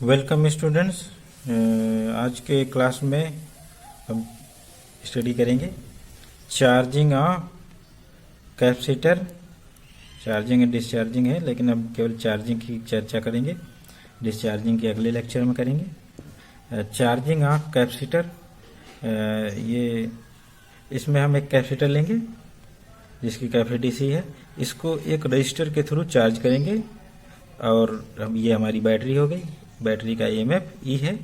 Welcome students. आज के class में हम स्टडी करेंगे charging of capacitor. Charging and discharging है, लेकिन हम केवल चार्जिंग की चर्चा करेंगे, डिस्चार्जिंग के अगले लेक्चर में करेंगे। चार्जिंग ऑफ कैपेसिटर, ये इसमें हम एक कैपेसिटर लेंगे जिसकी कैपेसिटी C है। इसको एक रजिस्टर के थ्रू चार्ज करेंगे और हम ये हमारी बैटरी हो गई। बैटरी का EMF E है।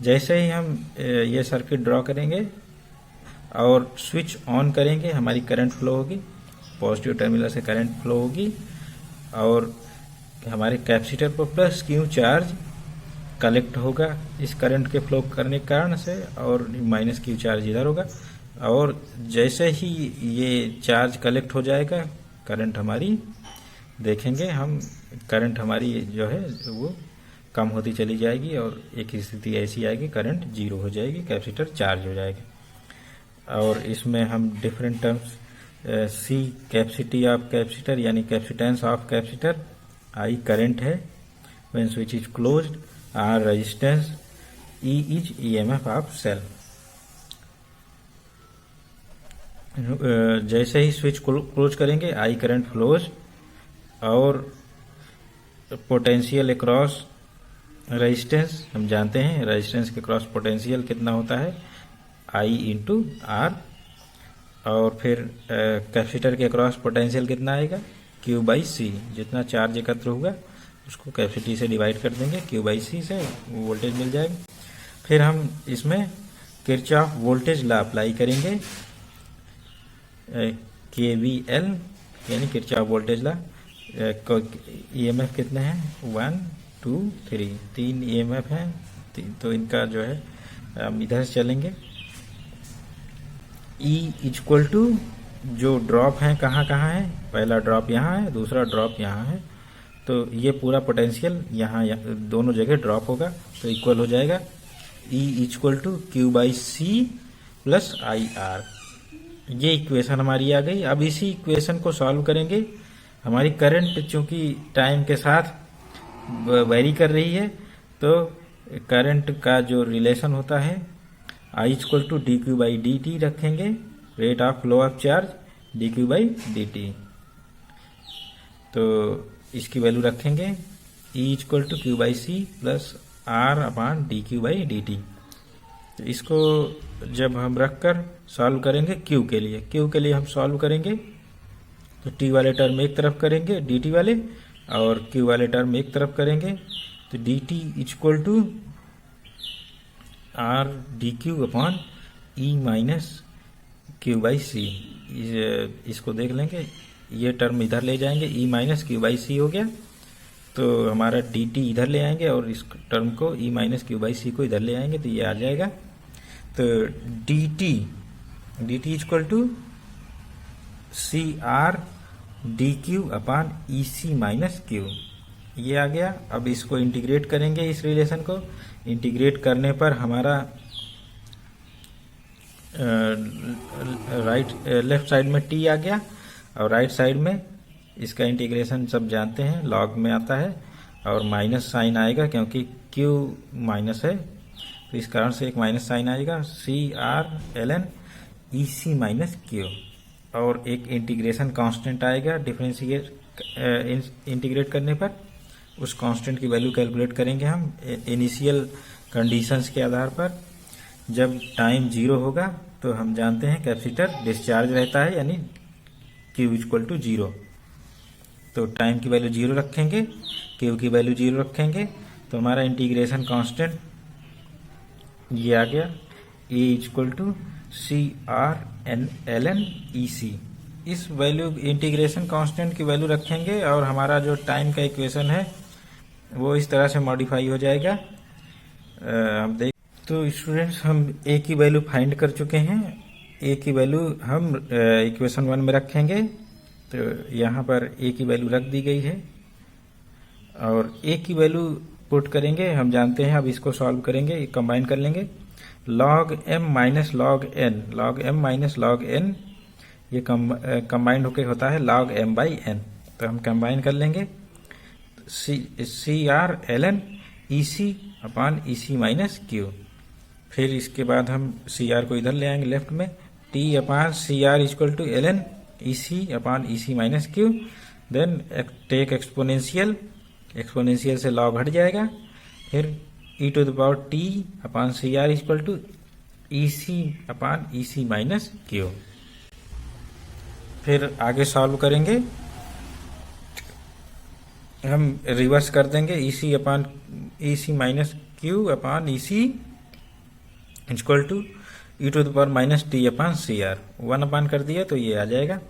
जैसे ही हम ये सर्किट ड्रॉ करेंगे और स्विच ऑन करेंगे, हमारी करंट फ्लो होगी, पॉजिटिव टर्मिनल से करंट फ्लो होगी और हमारे कैपेसिटर पर प्लस Q चार्ज कलेक्ट होगा इस करंट के फ्लो करने के कारण से, और माइनस Q चार्ज इधर होगा। और जैसे ही ये चार्ज कलेक्ट हो जाएगा, करंट हमारी देखेंगे हम, करंट हमारी जो है वो कम होती चली जाएगी और एक स्थिति ऐसी आएगी करंट जीरो हो जाएगी, कैपेसिटर चार्ज हो जाएगा। और इसमें हम different terms C capacity of capacitor यानी capacitance of capacitor, I current है when switch is closed, R resistance, E is EMF of cell. जैसे ही स्विच क्लोज करेंगे I करंट फ्लोज और पोटेंशियल अक्रॉस रेजिस्टेंस, हम जानते हैं रेजिस्टेंस के क्रॉस पोटेंशियल कितना होता है, I इंटू R। और फिर कैपेसिटर के क्रॉस पोटेंशियल कितना आएगा, Q बाई C। जितना चार्ज एकत्र होगा उसको कैपेसिटी से डिवाइड कर देंगे, Q बाई C से वोल्टेज मिल जाएगा। फिर हम इसमें किरचॉफ वोल्टेज लॉ अप्लाई करेंगे, KVL यानी किरचॉफ वोल्टेज लॉ। EMF कितने हैं, 1 2 3, 3 EMF हैं, तो इनका जो है हम इधर से चलेंगे। E इक्वल टू जो ड्रॉप है कहाँ कहाँ है, पहला ड्रॉप यहाँ है, दूसरा ड्रॉप यहाँ है, तो ये पूरा पोटेंशियल यहाँ दोनों जगह ड्रॉप होगा, तो इक्वल हो जाएगा E equal to Q by C plus IR। ये इक्वेशन हमारी आ गई। अब इसी इक्वेशन को सॉल्व करेंगे। हमारी करंट चूंकि टाइम के साथ वेरी कर रही है, तो करंट का जो रिलेशन होता है I equal to DQ by DT रखेंगे, rate of flow of charge DQ by DT। तो इसकी वैल्यू रखेंगे E equal to Q by C plus R upon DQ by DT। तो इसको जब हम रखकर सॉल्व करेंगे Q के लिए हम सॉल्व करेंगे, तो T वाले टर्म एक तरफ करेंगे DT वाले, और Q वाले टर्म एक तरफ करेंगे, तो DT equal to R DQ upon E minus Q by C। इसको देख लेंगे, ये टर्म इधर ले जाएंगे, E minus Q by C हो गया, तो हमारा DT इधर ले आएंगे और इस टर्म को E minus Q by C को इधर ले आएंगे, तो ये आ जाएगा। तो DT equal to CR DQ upon EC minus Q, ये आ गया। अब इसको इंटीग्रेट करेंगे, इस रिलेशन को इंटीग्रेट करने पर हमारा लेफ्ट साइड में T आ गया और राइट साइड में इसका इंटीग्रेशन सब जानते हैं लॉग में आता है, और माइनस साइन आएगा क्योंकि Q माइनस है, तो इस कारण से एक माइनस साइन आएगा, CR ln EC minus Q। और एक इंटीग्रेशन कांस्टेंट आएगा डिफरेंशिएट इंटीग्रेट करने पर, उस कांस्टेंट की वैल्यू कैलकुलेट करेंगे हम इनिशियल कंडीशंस के आधार पर। जब टाइम जीरो होगा तो हम जानते हैं कैपेसिटर डिस्चार्ज रहता है, यानी Q इक्वल टू जीरो। तो टाइम की वैल्यू जीरो रखेंगे, Q की वैल्यू जीरो रखेंगे, तो हमारा इंटीग्रेशन कांस्टेंट ये आ गया, E equal to CR ln EC। इस वैल्यू इंटीग्रेशन कांस्टेंट की वैल्यू रखेंगे और हमारा जो टाइम का इक्वेशन है वो इस तरह से मॉडिफाई हो जाएगा। हम देख, तो स्टूडेंट्स हम A की वैल्यू फाइंड कर चुके हैं। A की वैल्यू हम इक्वेशन 1 में रखेंगे, तो यहाँ पर A की वैल्यू रख दी गई है और A की वैल्यू पुट करेंगे, हम जानते हैं। अब इसको सॉल्व करेंगे, कंबाइन कर लेंगे, log m minus log n, log m minus log n, ये कंबाइंड होके होता है log m बाई n। तो हम कंबाइन कर लेंगे, CR ln EC upon EC minus Q। फिर इसके बाद हम CR को इधर ले आएंगे लेफ्ट में, T upon CR equal to ln EC upon EC minus Q। Then take exponential, exponential से लॉग हट जाएगा, फिर e to the power T upon CR equal to EC upon EC minus Q। फिर आगे solve करेंगे, हम reverse कर देंगे, EC upon EC minus Q upon EC equal to e to the power minus T upon CR। 1 upon कर दिया तो ये आ जाएगा।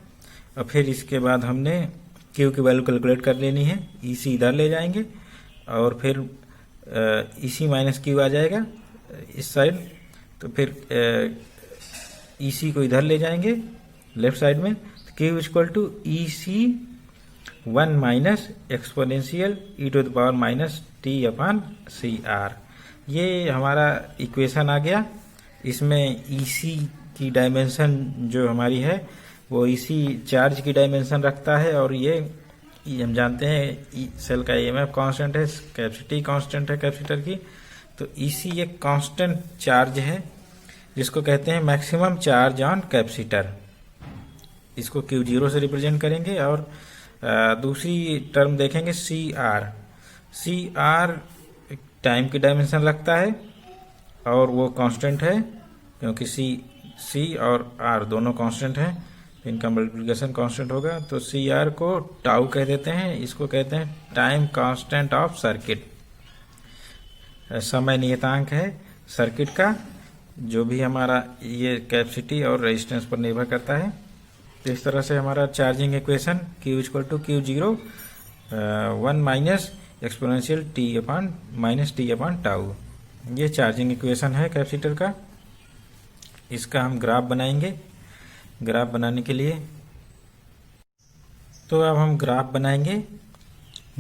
और फिर इसके बाद हमने Q की वैल्यू कैलकुलेट कर लेनी है, EC इधर ले जाएंगे और फिर EC माइनस Q आ जाएगा इस साइड, तो फिर EC को इधर ले जाएंगे लेफ्ट साइड में, Q equal to EC 1 minus exponential e to the power minus T upon CR। ये हमारा इक्वेशन आ गया। इसमें EC की डायमेंशन जो हमारी है वो EC चार्ज की डायमेंशन रखता है, और ये हम जानते हैं सेल का EMF कांस्टेंट है, कैपेसिटी कांस्टेंट है कैपेसिटर की। तो EC एक कांस्टेंट चार्ज है जिसको कहते हैं मैक्सिमम चार्ज ऑन कैपेसिटर। इसको Q0 से रिप्रेजेंट करेंगे। और दूसरी टर्म देखेंगे CR। CR टाइम की डायमेंशन रखता है और वो कांस्टेंट है, क्योंकि C और R दोनों कांस्टेंट हैं, इनका मल्टीप्लिकेशन कांस्टेंट होगा। तो CR को टाउ कह देते हैं, इसको कहते हैं टाइम कांस्टेंट ऑफ सर्किट। समय नियतांक है सर्किट का, जो भी हमारा ये कैपेसिटी और रेजिस्टेंस पर निर्भर करता है। तो इस तरह से हमारा charging equation Q equal to Q0 1 minus exponential T upon minus T upon tau, ये चार्जिंग इक्वेशन है कैपेसिटर का। इसका हम ग्राफ बनाएंगे। ग्राफ बनाने के लिए तो अब हम ग्राफ बनाएंगे।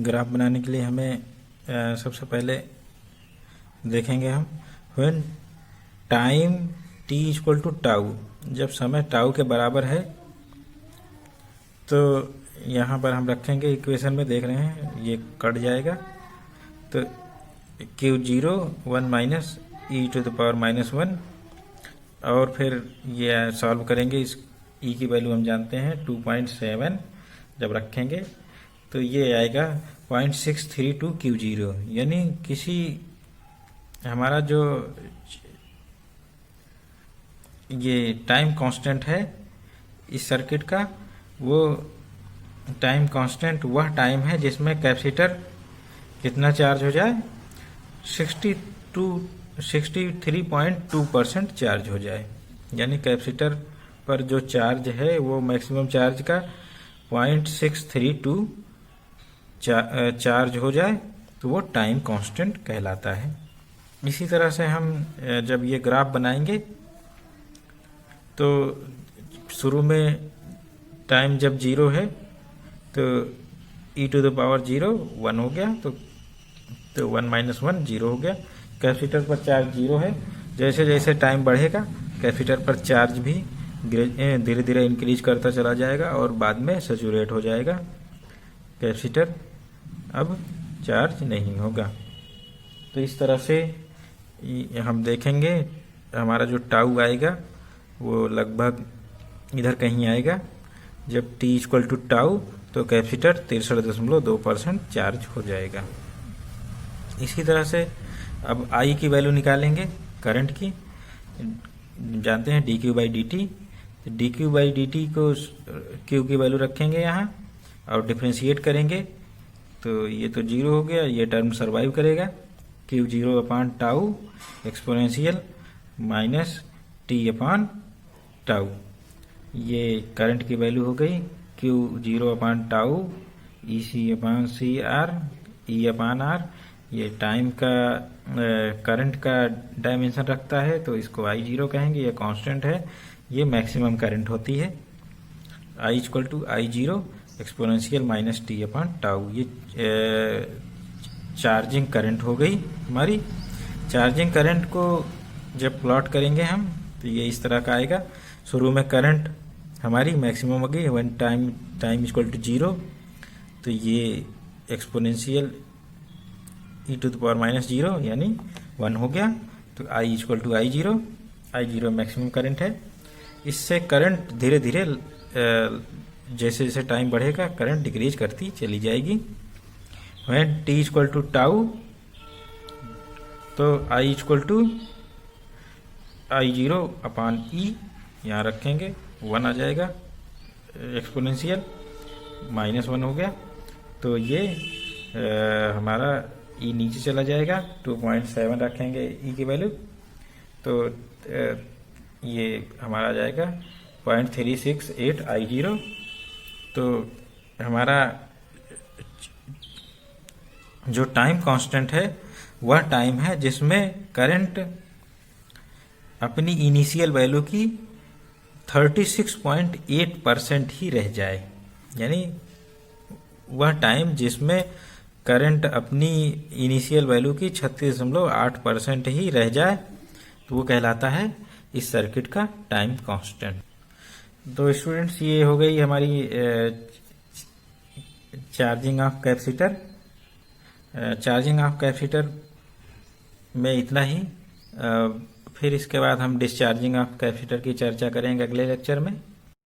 ग्राफ बनाने के लिए हमें सबसे पहले देखेंगे हम when time T equal to tau, जब समय टाउ के बराबर है तो यहाँ पर हम रखेंगे इक्वेशन में, देख रहे हैं ये कट जाएगा। तो Q0 1 minus e to the power minus 1, और फिर ये सॉल्व करेंगे। इस e की वैल्यू हम जानते हैं 2.7, जब रखेंगे तो ये आएगा 0.632 Q0। यानी किसी हमारा जो ये टाइम कांस्टेंट है इस सर्किट का, वो टाइम कांस्टेंट वह टाइम है जिसमें कैपेसिटर कितना चार्ज हो जाए, 63.2% चार्ज हो जाए। यानी कैपेसिटर पर जो चार्ज है वो मैक्सिमम चार्ज का 0.632 चार्ज हो जाए, तो वो टाइम कांस्टेंट कहलाता है। इसी तरह से हम जब ये ग्राफ बनाएंगे तो शुरू में टाइम जब 0 है तो e टू द पावर 0 1 हो गया, तो 1 माइनस 1 0 हो गया। कैपेसिटर पर चार्ज 0 है। जैसे जैसे टाइम बढ़ेगा कैपेसिटर पर चार्ज भी धीरे धीरे इंक्रीज करता चला जाएगा और बाद में सैचुरेट हो जाएगा। कैपेसिटर अब चार्ज नहीं होगा। तो इस तरह से हम देखेंगे हमारा जो टाउ आएगा वो लगभग इधर कहीं आएगा। जब T इक्वल टू टाउ तो कैपेसिटर 63.2% चार्ज हो जाएगा। इसी तरह से अब I की वैल्यू निकालेंगे करंट की। जानते हैं dq by dt, dq by dt को Q की वैल्यू रखेंगे यहाँ और डिफ्रेंशिएट करेंगे, तो ये तो 0 हो गया, ये टर्म सर्वाइव करेगा। Q0 अपान tau exponential minus T upon tau, ये करंट की वैल्यू हो गई। Q0 अपान टाउ EC अपान CR E अपान R, ये टाइम का करंट का डायमेंशन रखता है, तो इसको I0 कहेंगे। ये कांस्टेंट है, ये मैक्सिमम करंट होती है। I equal to I0 exponential minus T upon tau, ये चार्जिंग करंट हो गई हमारी। चार्जिंग करंट को जब प्लॉट करेंगे हम तो ये इस तरह का आएगा। शुरू में करंट हमारी मैक्सिमम हो गई वन टाइम इक्वल टू 0, तो ये exponential e to the power minus zero यानी 1 हो गया। तो I equal to I zero maximum current है। इससे करंट धीरे धीरे जैसे जैसे टाइम बढ़ेगा करंट डिक्रीज करती चली जाएगी। When t equal to tau तो I equal to I zero upon E यहाँ रखेंगे 1 आ जाएगा, एक्सपोनेंशियल -1 हो गया। तो ये हमारा ई नीचे चला जाएगा, 2.7 रखेंगे ई की वैल्यू, तो ये हमारा आ जाएगा 0.368 आई जीरो। तो हमारा जो टाइम कांस्टेंट है वह टाइम है जिसमें करंट अपनी इनिशियल वैल्यू की 36.8% ही रह जाए, यानी वह टाइम जिसमें करंट अपनी इनिशियल वैल्यू की 36.8% ही रह जाए तो वो कहलाता है इस सर्किट का टाइम कांस्टेंट। तो स्टूडेंट्स ये हो गई हमारी charging of capacitor. Charging of capacitor में इतना ही। फिर इसके बाद हम डिस्चार्जिंग ऑफ कैपेसिटर की चर्चा करेंगे अगले लेक्चर में।